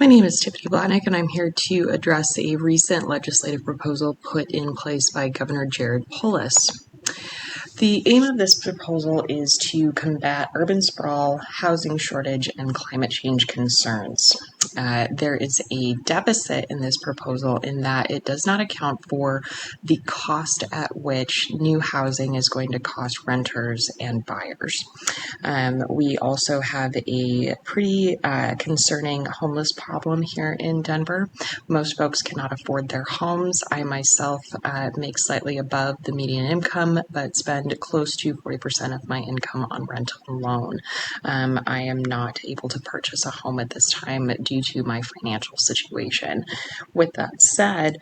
My name is Tiffany Blatnick, and I'm here to address a recent legislative proposal put in place by Governor Jared Polis. The aim of this proposal is to combat urban sprawl, housing shortage, and climate change concerns. There is a deficit in this proposal in that it does not account for the cost at which new housing is going to cost renters and buyers. We also have a pretty concerning homeless problem here in Denver. Most folks cannot afford their homes. I myself make slightly above the median income, but spend close to 40% of my income on rent alone. I am not able to purchase a home at this time due to my financial situation. With that said,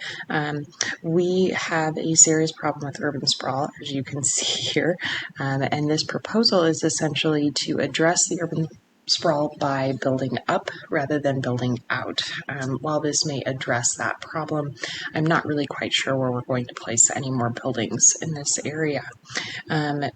we have a serious problem with urban sprawl, as you can see here, and this proposal is essentially to address the urban sprawl by building up rather than building out. While this may address that problem, I'm not really quite sure where we're going to place any more buildings in this area.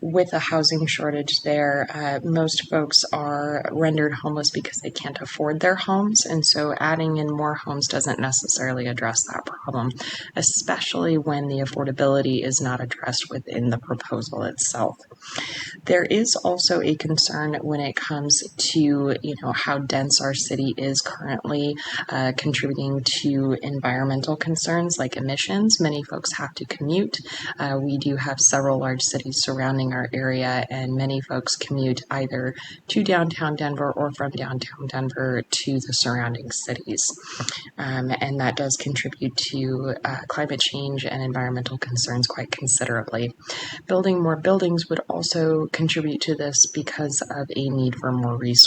With a housing shortage there, most folks are rendered homeless because they can't afford their homes, and so adding in more homes doesn't necessarily address that problem, especially when the affordability is not addressed within the proposal itself. There is also a concern when it comes to, how dense our city is currently, contributing to environmental concerns like emissions. Many folks have to commute. We do have several large cities surrounding our area, and many folks commute either to downtown Denver or from downtown Denver to the surrounding cities. And that does contribute to climate change and environmental concerns quite considerably. Building more buildings would also contribute to this because of a need for more resources.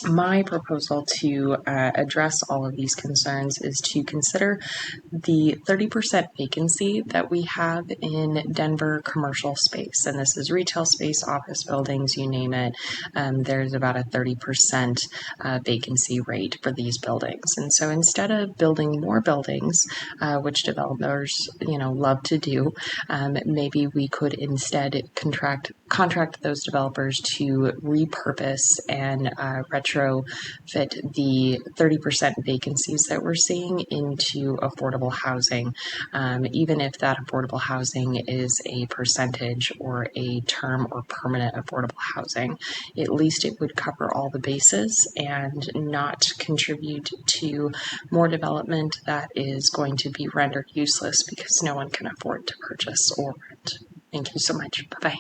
My proposal to address all of these concerns is to consider the 30% vacancy that we have in Denver commercial space. And this is retail space, office buildings, you name it. There's about a 30% vacancy rate for these buildings. And so instead of building more buildings, which developers, love to do, maybe we could instead contract those developers to repurpose and retrofit the 30% vacancies that we're seeing into affordable housing, even if that affordable housing is a percentage or a term or permanent affordable housing. At least it would cover all the bases and not contribute to more development that is going to be rendered useless because no one can afford to purchase or rent. Thank you so much. Bye-bye.